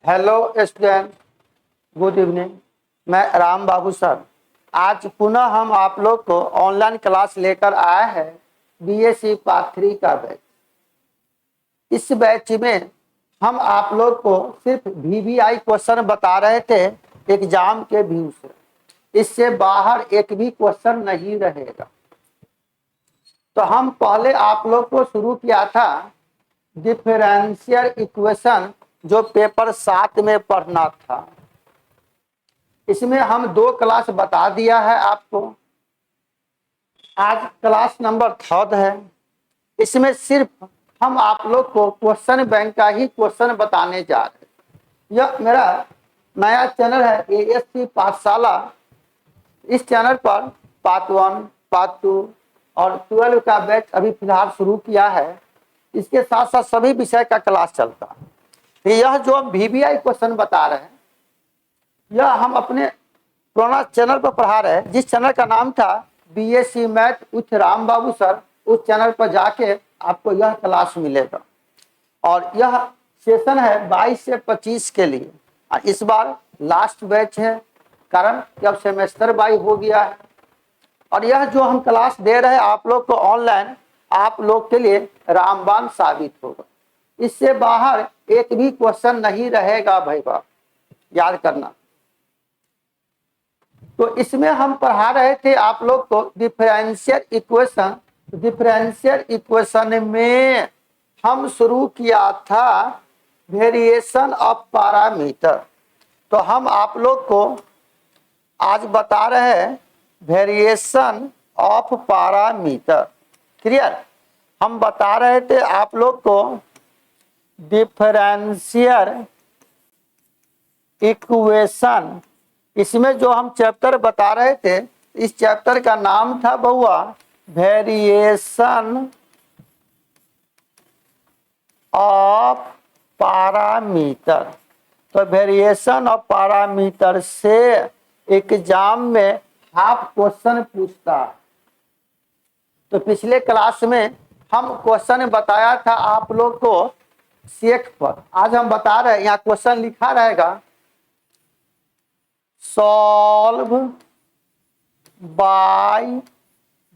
Hello student, good evening. मैं राम बाबू sir. आज पुनः हम आप लोग को ऑनलाइन क्लास लेकर आए हैं बीएससी पार्ट 3 का बैच। इस बैच में हम आप लोग को सिर्फ वीवीआई क्वेश्चन बता रहे थे एग्जाम के व्यू से। इससे बाहर एक भी क्वेश्चन नहीं रहेगा। तो हम पहले आप लोग को शुरू किया था डिफरेंशियल इक्वेशन, जो पेपर 7 में पढ़ना था। इसमें हम 2 क्लास बता दिया है आपको। आज क्लास नंबर 3 है। इसमें सिर्फ हम आप लोग को क्वेश्चन बैंक का ही क्वेश्चन बताने जा रहे हैं। यह मेरा नया चैनल है एएससी पाठशाला। इस चैनल पर पार्ट 1, पार्ट 2 और 12 का बैच अभी फिलहाल शुरू किया है। इसके साथ साथ सभी विषय का क्लास चलता है। तो यह जो हम वीवीआई क्वेश्चन बता रहे हैं, यह हम अपने पुराना चैनल पर पढ़ा रहे हैं, जिस चैनल का नाम था BSc math with Ram Babu sir. उस चैनल पर जाके आपको यह क्लास मिलेगा। और यह सेशन है 22 से 25 के लिए। और इस बार लास्ट बैच है, कारण जब सेमेस्टर 22 हो गया है। और यह जो हम क्लास दे रहे हैं आप लोग को ऑनलाइन, आप लोग के लिए रामबाण साबित होगा। इससे बाहर एक भी क्वेश्चन नहीं रहेगा भाई बाप, याद करना। तो इसमें हम पढ़ा रहे थे आप लोग को डिफरेंशियल इक्वेशन। डिफरेंशियल इक्वेशन में हम शुरू किया था वेरिएशन ऑफ पैरामीटर। तो हम आप लोग को आज बता रहे हैं वेरिएशन ऑफ पैरामीटर। क्लियर? हम बता रहे थे आप लोग को डिफरेंशियल इक्वेशन। इसमें जो हम चैप्टर बता रहे थे, इस चैप्टर का नाम था बउआ वेरिएशन ऑफ पैरामीटर। तो वेरिएशन ऑफ पैरामीटर से एग्जाम में हाफ क्वेश्चन पूछता है। तो पिछले क्लास में हम क्वेश्चन बताया था आप लोग को शेक पर। आज हम बता रहे हैं, यहाँ क्वेश्चन लिखा रहेगा solve by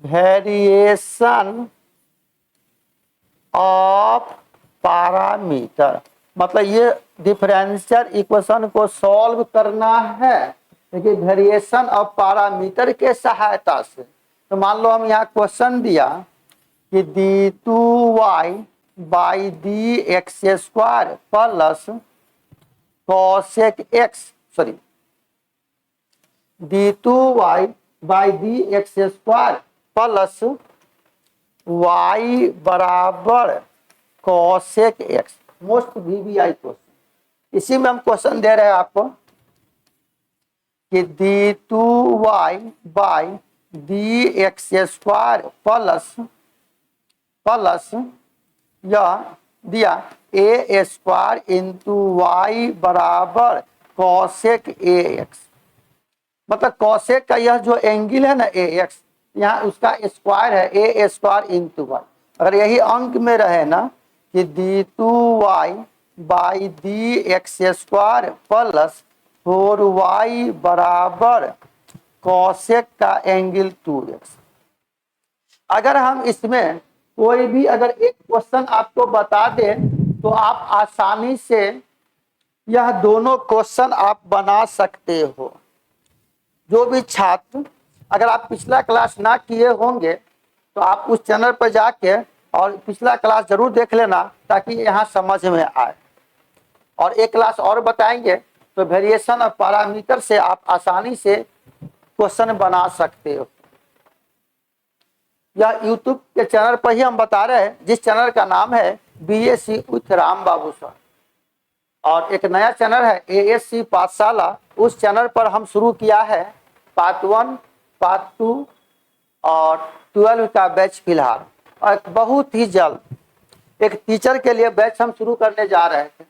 variation of parameter. मतलब ये डिफरेंशियल इक्वेशन को सॉल्व करना है, लेकिन वेरिएशन ऑफ पैरामीटर के सहायता से। तो मान लो हम यहाँ क्वेश्चन दिया कि d2y by d x square plus cosec x, sorry d2y by d x square plus y बराबर cosec x. Most VVI question. इसी में हम क्वेश्चन दे रहे हैं आपको कि d2y by d x square plus यह दिया ए स्क्वायर इंटू वाई बराबर कॉसेक ए एक्स। मतलब कॉसेक का यह जो एंगल है ना ए एक्स, यहाँ उसका स्क्वायर है ए स्क्वायर इंटू वाई। अगर यही अंक में रहे ना कि d2y by d x square plus 4y बराबर कॉसेक का एंगल 2x। अगर हम इसमें कोई भी अगर एक क्वेश्चन आपको बता दें, तो आप आसानी से यह दोनों क्वेश्चन आप बना सकते हो। जो भी छात्र, अगर आप पिछला क्लास ना किए होंगे तो आप उस चैनल पर जाके और पिछला क्लास जरूर देख लेना, ताकि यहाँ समझ में आए। और एक क्लास और बताएंगे, तो वेरिएशन ऑफ पैरामीटर से आप आसानी से क्वेश्चन बना सकते हो। यह यूट्यूब के चैनल पर ही हम बता रहे हैं, जिस चैनल का नाम है BSc with Ram Babu sir. और एक नया चैनल है एएससी पाठशाला। उस चैनल पर हम शुरू किया है पार्ट 1, पार्ट 2 और 12 का बैच फिलहाल। और बहुत ही जल्द एक टीचर के लिए बैच हम शुरू करने जा रहे थे।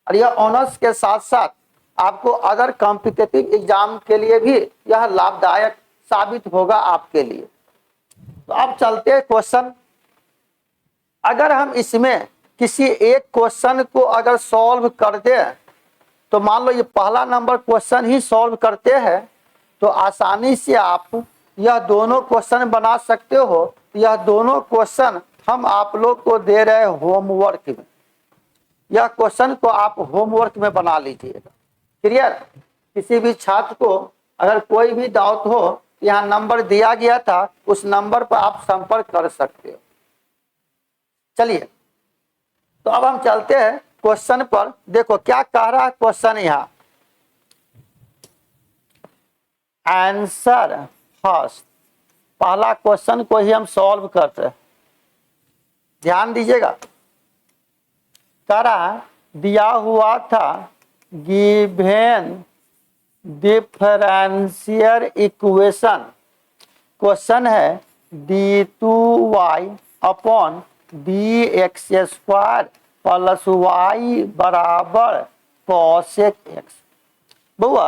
और यह ऑनर्स के साथ साथ आपको अदर कॉम्पिटिटिव एग्जाम के लिए भी यह लाभदायक साबित होगा आपके लिए। तो अब चलते हैं क्वेश्चन। अगर हम इसमें किसी एक क्वेश्चन को अगर सॉल्व कर दें, तो मान लो ये पहला नंबर क्वेश्चन ही सॉल्व करते हैं तो आसानी से आप यह दोनों क्वेश्चन बना सकते हो। यह दोनों क्वेश्चन हम आप लोग को दे रहे हैं होमवर्क में। यह क्वेश्चन को आप होमवर्क में बना लीजिएगा। क्लियर? किसी भी छात्र को अगर कोई भी डाउट हो, यहाँ नंबर दिया गया था, उस नंबर पर आप संपर्क कर सकते हो। चलिए, तो अब हम चलते हैं क्वेश्चन पर। देखो क्या कह रहा है क्वेश्चन यहाँ। आंसर फर्स्ट, पहला क्वेश्चन को ही हम सॉल्व करते हैं। ध्यान दीजिएगा, कह रहा है दिया हुआ था गिवेन डिफरेंशियल इक्वेशन। क्वेश्चन है d2y upon dx² plus y बराबर cosec x। बउआ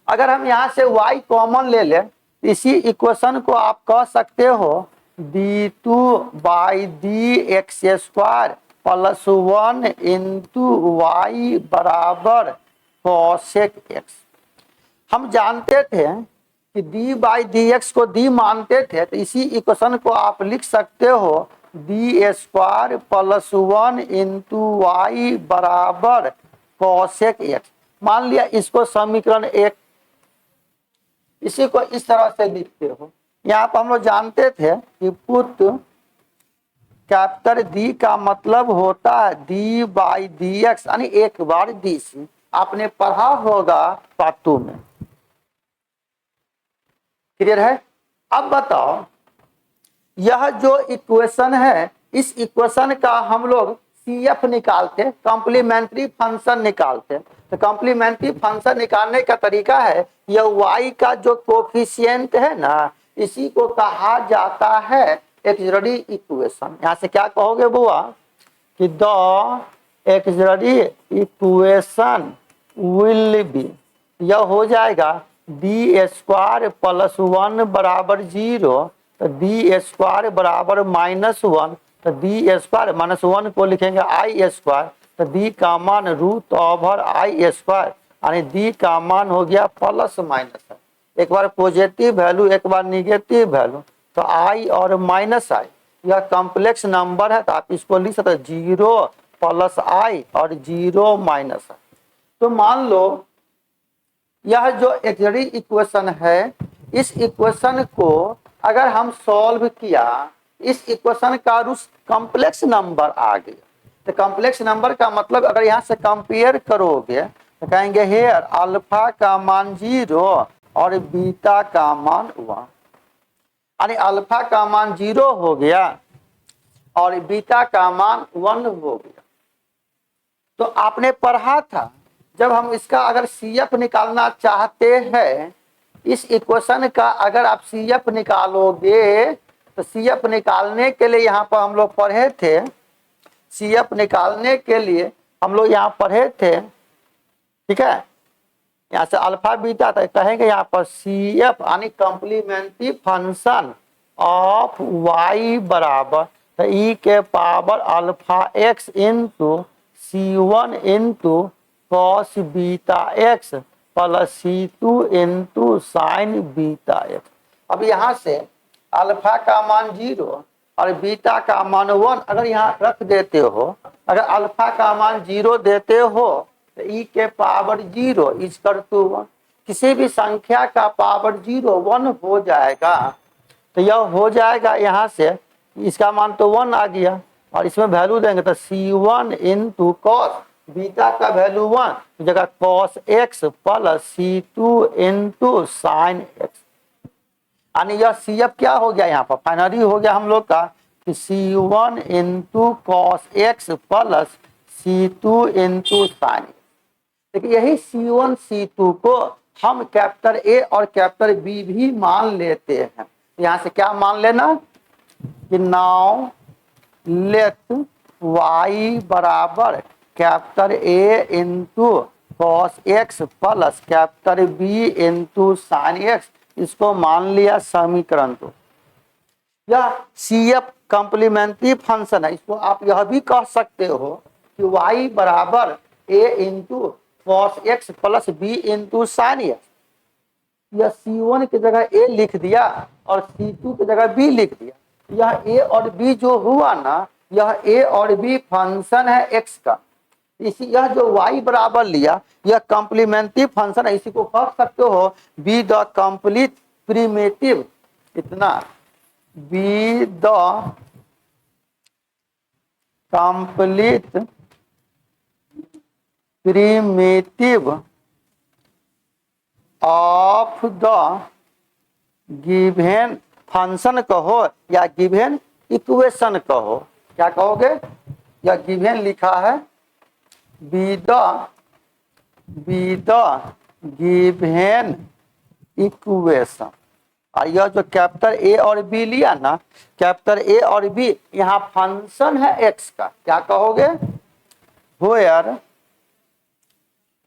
अगर हम यहाँ से y कॉमन ले लें, इसी इक्वेशन को आप कह सकते हो d2/dx² प्लस 1 इंटू वाई बराबर cosec x। हम जानते थे कि d/dx को d मानते थे, तो इसी इक्वेशन को आप लिख सकते हो d² प्लस 1 इंटू वाई बराबर cosec x। मान लिया इसको समीकरण 1, इसी को इस तरह से लिखते हो। यहाँ पर हम लोग जानते थे कि पुट कैपिटल डी का मतलब होता है d/dx यानी 1/dc। आपने पढ़ा होगा पाठों में। क्लियर है? अब बताओ, यह जो इक्वेशन है, इस इक्वेशन का हम लोग CF निकालते, कॉम्प्लीमेंट्री फंक्शन निकालते। तो कॉम्प्लीमेंट्री फंक्शन निकालने का तरीका है, यह y का जो कोफिशिएंट है ना, इसी को कहा जाता है एक्सिलरी इक्वेशन। यहाँ से क्या कहोगे बुआ कि the axillary equation will be, यह हो जाएगा d² प्लस 1 बराबर 0, तो d² बराबर -1, तो d² -1 को लिखेंगे i², तो d का मान √i², यानी d का मान हो गया प्लस माइनस। एक बार पॉजिटिव वैल्यू, एक बार निगेटिव वैल्यू, तो i और -i यह कॉम्प्लेक्स नंबर है, तो आप इसको लिख सकते 0 प्लस i और 0 -i। तो मान लो यह जो एक्सिलरी इक्वेशन है, इस इक्वेशन को अगर हम सॉल्व किया, इस इक्वेशन का रूट कॉम्प्लेक्स नंबर आ गया। तो कॉम्प्लेक्स नंबर का मतलब अगर यहाँ से कंपेयर करोगे तो कहेंगे हेयर अल्फा का मान 0 और बीटा का मान 1, यानी अल्फा का मान 0 हो गया और बीटा का मान 1 हो गया। तो आपने पढ़ा था, जब हम इसका अगर CF निकालना चाहते हैं, इस इक्वेशन का अगर आप CF निकालोगे, तो CF निकालने के लिए यहाँ पर हम लोग पढ़े थे, CF निकालने के लिए हम लोग यहाँ पढ़े थे, ठीक है। यहाँ से अल्फा बीटा, तो कहेंगे यहाँ पर CF यानी कॉम्प्लीमेंट्री फंक्शन ऑफ y बराबर तो e के power alpha x into C1 into cos beta x plus C2 into sine beta x। अब यहाँ से अल्फा का मान 0 और बीटा का मान 1 अगर यहाँ रख देते हो, अगर अल्फा का मान 0 देते हो तो e के पावर 0 इक्वल 1, किसी भी संख्या का पावर 0 1 हो जाएगा। तो यह हो जाएगा, यहाँ से इसका मान तो 1 आ गया और इसमें वैल्यू देंगे तो C1 इंटू कॉस बीटा का वैल्यू 1 जगह cos x plus C2 into sine x। यानी यह CF क्या हो गया, यहाँ पर फाइनली हो गया हम लोग का कि C1 into cos x plus C2 into sine. देखिए यही C1 C2 को हम कैपिटल A और कैपिटल B भी मान लेते हैं। यहाँ से क्या मान लेना कि नाउ लेट y बराबर capital A into cos x plus capital B into sine x, इसको मान लिया समीकरण। तो यह CF कॉम्प्लीमेंट्री फंक्शन है। इसको आप यह भी कह सकते हो कि y बराबर A into cos x plus B into sine X. यह C1 की जगह ए लिख दिया और C2 की जगह बी लिख दिया। यह ए और बी जो हुआ ना, यह ए और बी फंक्शन है एक्स का। इसी यह जो y बराबर लिया यह कॉम्प्लीमेंट्री फंक्शन है, इसी को कह सकते हो बी द कंप्लीट प्रिमिटिव। इतना be the complete primitive of the given function कहो या गिवन इक्वेशन कहो। क्या कहोगे? यह गिवन लिखा है बी द गिवन इक्वेशन। और यह जो कैपिटल ए और बी लिया ना, कैपिटल ए और बी यहाँ फंक्शन है एक्स का। क्या कहोगे? Where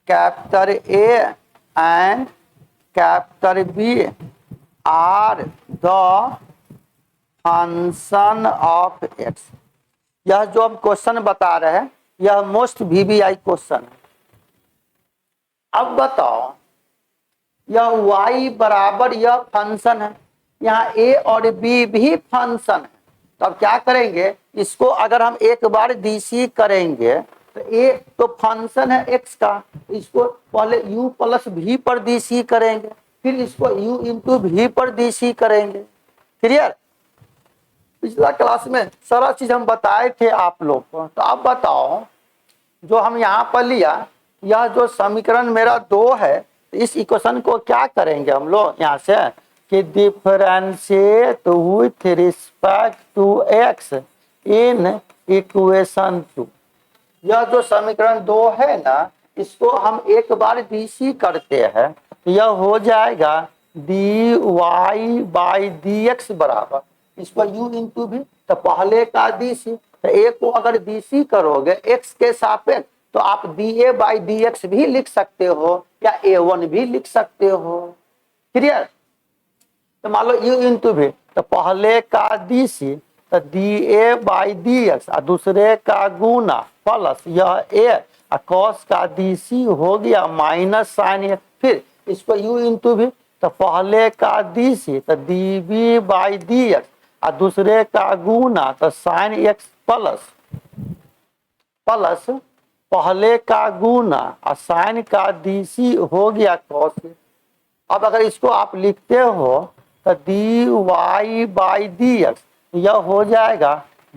capital A and capital B are the function of x. यह जो हम क्वेश्चन बता रहे हैं यह मोस्ट VBI क्वेश्चन है। अब बताओ, यह y बराबर यह फंक्शन है, यहाँ a और b भी फंक्शन है। तो अब क्या करेंगे, इसको अगर हम एक बार DC करेंगे तो a तो फंक्शन है x का, इसको पहले u प्लस v पर DC करेंगे, फिर इसको u इंटू v पर DC करेंगे। क्लियर? पिछला क्लास में सारा चीज हम बताए थे आप लोग को। तो अब बताओ, जो हम यहाँ पर लिया यह जो समीकरण मेरा 2 है, तो इस इक्वेशन को क्या करेंगे हम लोग यहाँ से कि differentiate with respect to x in equation 2। यह जो समीकरण 2 है ना, इसको हम एक बार DC करते हैं तो यह हो जाएगा dy बाई dx बराबर, इसको u इंटू भी, तो पहले का DC, तो a को अगर DC करोगे x के सापेक्ष तो आप dA बाई dx भी लिख सकते हो या a1 भी लिख सकते हो। क्लियर? तो मान लो u इंटू भी, तो पहले का DC तो dA बाई dx और दूसरे का गुना प्लस यह a और cos का DC हो गया माइनस साइन a। फिर इसको u इंटू भी, तो पहले का DC तो dB बाई dx और दूसरे का गुना तो साइन x प्लस पहले का गुना और साइन का DC हो गया cos। अब अगर इसको आप लिखते हो तो dy बाई dx यह हो जाएगा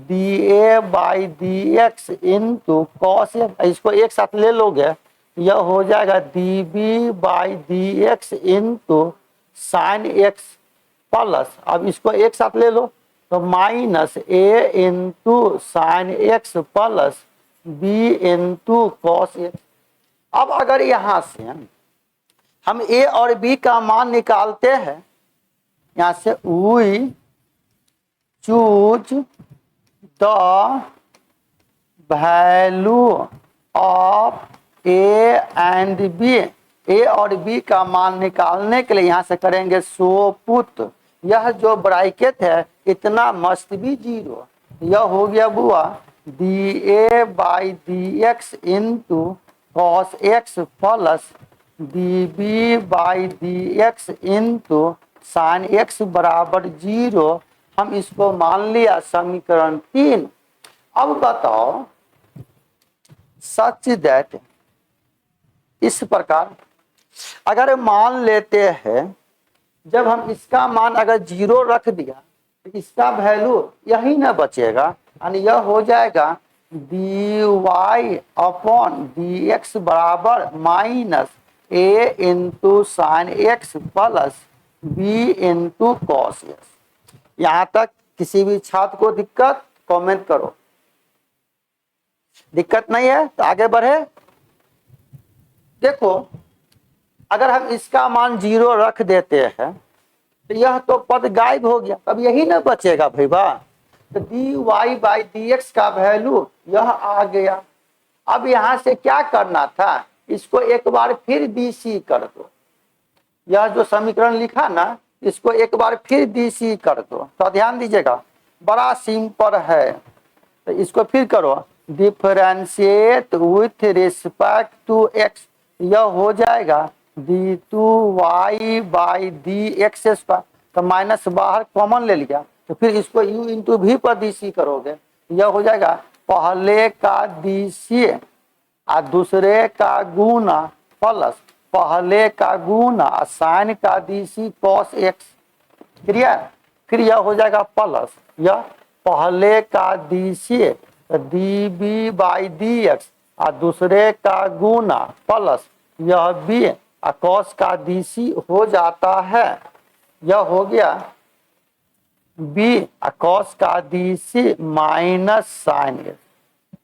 dA by dx into cos। इसको एक साथ ले लोगे यह हो जाएगा dB by dx into sine x plus, अब इसको एक साथ ले लो तो minus a into sine x plus b into cos x। अब अगर यहाँ से हम a और b का मान निकालते हैं, यहाँ से we choose the value of a and b। a और b का मान निकालने के लिए यहाँ से करेंगे सो पुट, यह जो ब्रैकेट है इतना मस्ट भी 0। यह हो गया बुआ dA by dx into cos x plus dB by dx into sine x बराबर 0। हम इसको मान लिया समीकरण 3। अब बताओ, सच दैट, इस प्रकार अगर मान लेते हैं जब हम इसका मान अगर 0 रख दिया तो इसका वैल्यू यही ना बचेगा, यानी यह हो जाएगा dy अपॉन dx बराबर minus a into sine x plus b into cos x। यहाँ तक किसी भी छात्र को दिक्कत कमेंट करो। दिक्कत नहीं है तो आगे बढ़े। देखो, अगर हम इसका मान 0 रख देते हैं तो यह तो पद गायब हो गया, अब यही ना बचेगा भैया। तो dy बाई dx का वैल्यू यह आ गया। अब यहां से क्या करना था, इसको एक बार फिर DC कर दो। यह जो समीकरण लिखा ना, इसको एक बार फिर DC कर दो। तो ध्यान दीजिएगा, बड़ा सिंपल है। तो इसको फिर करो differentiate with respect to x, यह हो जाएगा d2y by d x square. तो माइनस बाहर कॉमन ले लिया, तो फिर इसको u इंटू भी पर डी सी करोगे, यह हो जाएगा पहले का डी सी और दूसरे का गुना प्लस पहले का गुना साइन का d c cos x. Clear. फिर यह हो जाएगा प्लस यह पहले का d c d b by d x और दूसरे का गुना प्लस यह बी और कॉस का डी सी हो जाता है। यह हो गया बी और कॉस का d c minus sine x.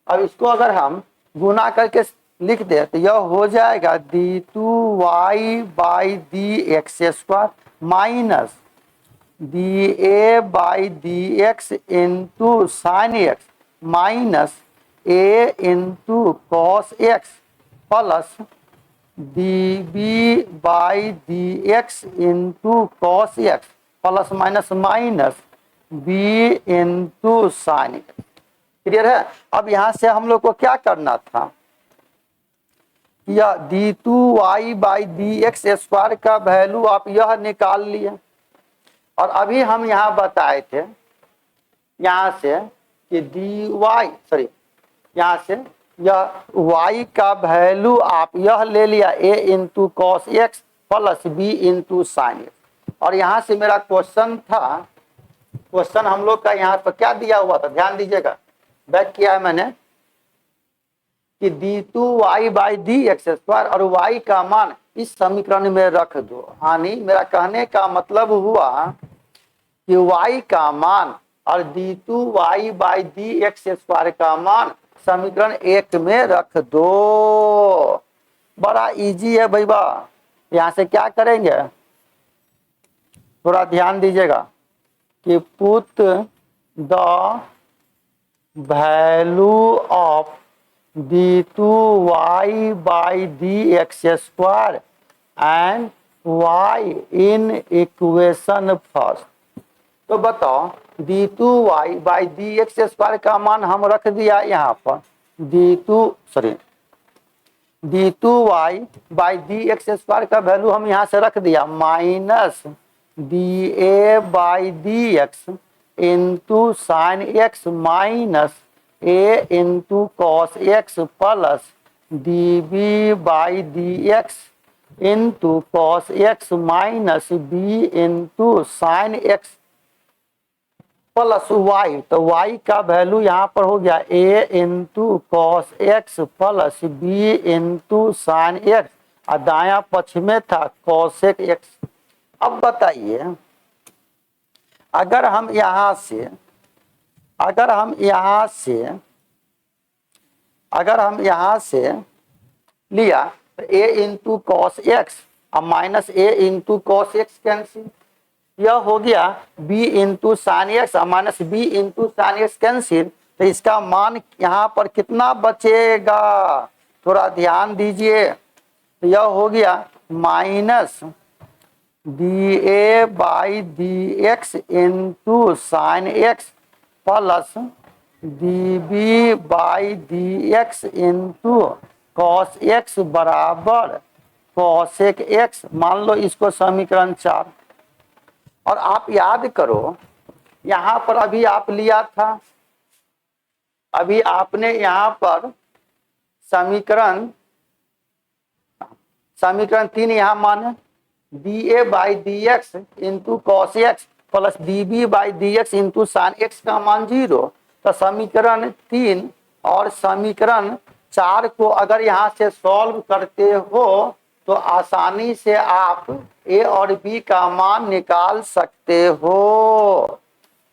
अब इसको अगर हम गुना करके लिख दे तो यह हो जाएगा d2y by d x square minus d a by d x into sine x minus a into cos x plus d b by d x into cos x plus minus minus b into sine x. Clear है। अब यहां से हम लोग को क्या करना था, यह d2y by d x square का वैल्यू आप यह निकाल लिए। और अभी हम यहाँ बताए थे यहाँ से कि यहाँ से यह y का वैल्यू आप यह ले लिया a into cos x plus b into sine x. और यहाँ से मेरा क्वेश्चन था, क्वेश्चन हम लोग का यहाँ पर क्या दिया हुआ था, ध्यान दीजिएगा, बैक किया है मैंने कि d2y by d x square और y का मान इस समीकरण में रख दो। यानी मेरा कहने का मतलब हुआ कि y का मान और d2y by d x square का मान समीकरण 1 में रख दो। बड़ा इजी है भैया। यहां से क्या करेंगे, थोड़ा ध्यान दीजिएगा कि put the value of d2y by d x square and y in equation first. तो बताओ d2y by d x square का मान हम रख दिया यहाँ पर d2y by d x square का वैल्यू हम यहाँ से रख दिया minus d a by d x into sine x minus a into cos x plus d b by d x into cos x minus b into sine x plus y. तो y का value यहाँ पर हो गया a into cos x plus B into sine x और दाया पक्ष में था कॉसेक एक्स। अब बताइए अगर हम यहाँ से लिया तो a इंटू कॉस एक्स और minus a into cos x cancel, यह हो गया b इंटू साइन एक्स और minus b into sine x cancel. तो इसका मान यहाँ पर कितना बचेगा, थोड़ा ध्यान दीजिए। तो यह हो गया minus d a by d x into sine x plus d b by d x into cos x बराबर कॉसेक एक्स। मान लो इसको समीकरण 4। और आप याद करो यहाँ पर अभी आप लिया था, अभी आपने यहाँ पर समीकरण 3 यहाँ माने d a by d x into cos x plus d b by d x into sine x का मान 0। तो समीकरण 3 और समीकरण 4 को अगर यहाँ से सॉल्व करते हो तो आसानी से आप ए और बी का मान निकाल सकते हो।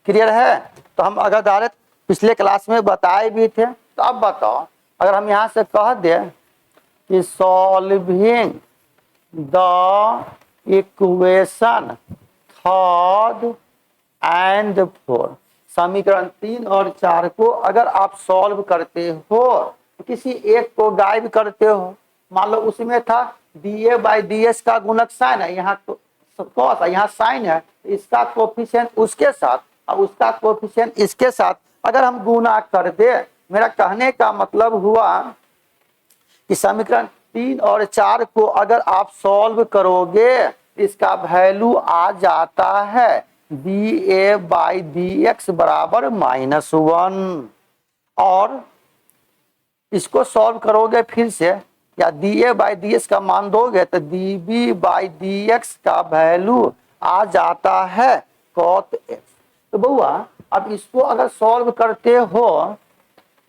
क्लियर है। तो हम अगर डायरेक्ट पिछले क्लास में बताए भी थे। तो अब बताओ अगर हम यहाँ से कह दें कि सॉल्विंग द इक्वेशन 3 एंड 4, समीकरण 3 और 4 को अगर आप सॉल्व करते हो, किसी एक को गायब करते हो, मान लो उसमें था D a by D S का गुणक साइन है, यहाँ तो कॉस है, यहाँ साइन है, इसका कोफिशिएंट उसके साथ और उसका कोफिशिएंट इसके साथ अगर हम गुना कर दे मेरा कहने का मतलब हुआ कि समीकरण 3 और 4 को अगर आप सॉल्व करोगे इसका वैल्यू आ जाता है dA/dx बराबर -1। और इसको सॉल्व करोगे फिर से या dA/dx का मान दोगे तो dB/dx का वैल्यू आ जाता है cot x। तो बउआ अब इसको अगर सॉल्व करते हो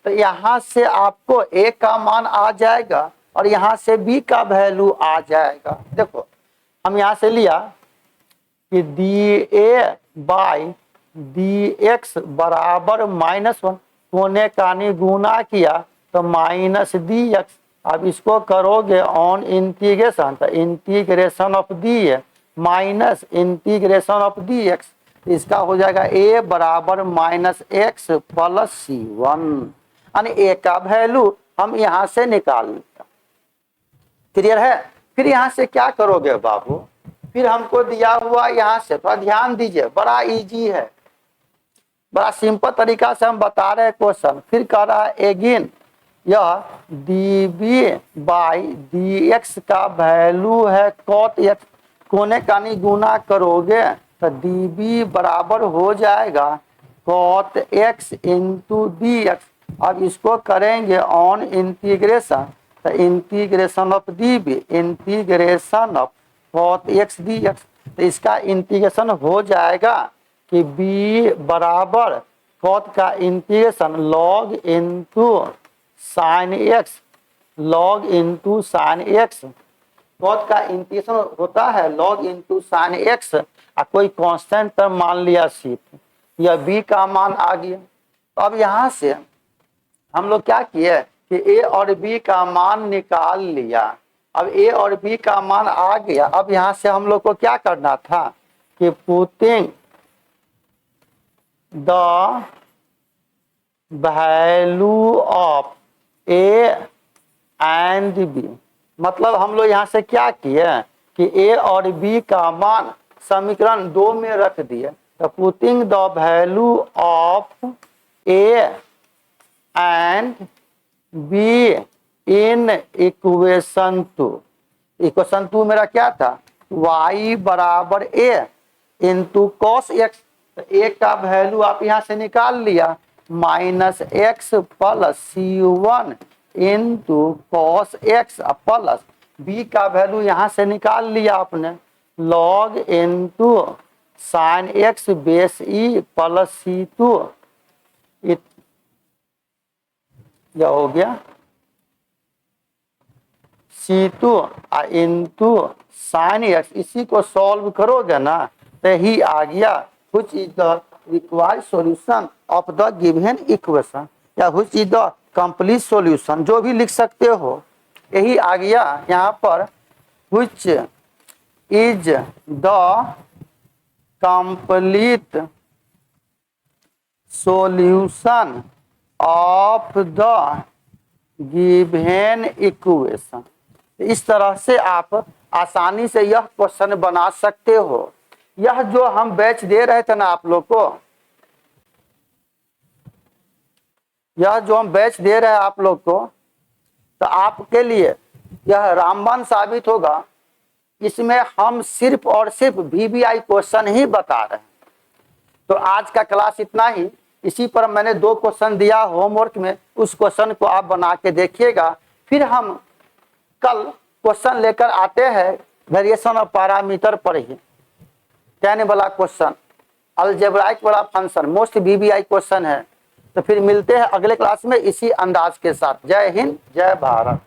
तो यहाँ से आपको a का मान आ जाएगा और यहाँ से b का वैल्यू आ जाएगा। देखो हम यहाँ से लिया कि dA/dx बराबर -1, कोने कानी गुना किया तो -dx। अब इसको करोगे ऑन इंटीग्रेशन तो integration of D minus integration of dx, इसका हो जाएगा a बराबर -x प्लस c1, यानी a का वैल्यू हम यहाँ से निकाल लेते। क्लियर है? फिर यहाँ से क्या करोगे बाबू, फिर हमको दिया हुआ यहाँ से थोड़ा ध्यान दीजिए, बड़ा इजी है, बड़ा सिंपल तरीका से हम बता रहे हैं क्वेश्चन। फिर कह रहा है अगेन यह dB/dx का वैल्यू है cot x, कोने कानी गुना करोगे तो dB बराबर हो जाएगा cot x इंटू dx। अब इसको करेंगे ऑन इंटीग्रेशन तो integration of dB integration of cot x dx, तो इसका इंटीग्रेशन हो जाएगा कि b बराबर cot का integration log into sine x, log into sine x। cot का इंटीग्रेशन होता है log इंटू साइन x, कोई कांस्टेंट पर मान लिया c, यह b का मान आ गया। तो अब यहाँ से हम लोग क्या किए कि a और b का मान निकाल लिया। अब a और b का मान आ गया। अब यहाँ से हम लोग को क्या करना था कि putting the value of a and b, मतलब हम लोग यहाँ से क्या किए कि a और b का मान समीकरण 2 में रख दिए। तो putting the value of a and b in equation 2, equation 2 मेरा क्या था y बराबर a इंटू कॉस x, तो a का वैल्यू आप यहाँ से निकाल लिया -x plus c1 into cos x plus b का वैल्यू यहाँ से निकाल लिया आपने log into sine x base e plus c2, क्या हो गया c2 इंटू साइन x। इसी को सॉल्व करोगे ना तो ही आ गया which is the required solution of the given equation, या which is the complete solution, जो भी लिख सकते हो, यही आ गया यहाँ पर which is the complete solution of the given equation. इस तरह से आप आसानी से यह क्वेश्चन बना सकते हो। यह जो हम बैच दे रहे थे ना आप लोग को, यह जो हम बैच दे रहे हैं आप लोग को, तो आपके लिए यह रामबाण साबित होगा। इसमें हम सिर्फ और सिर्फ VBI क्वेश्चन ही बता रहे हैं। तो आज का क्लास इतना ही। इसी पर मैंने 2 क्वेश्चन दिया होमवर्क में, उस क्वेश्चन को आप बना के देखिएगा। फिर हम कल क्वेश्चन लेकर आते हैं वेरिएशन ऑफ पैरामीटर पर ही, टेन वाला क्वेश्चन, अलजेब्राइक वाला फंक्शन, मोस्ट VBI क्वेश्चन है। तो फिर मिलते हैं अगले क्लास में इसी अंदाज के साथ। जय हिंद, जय भारत।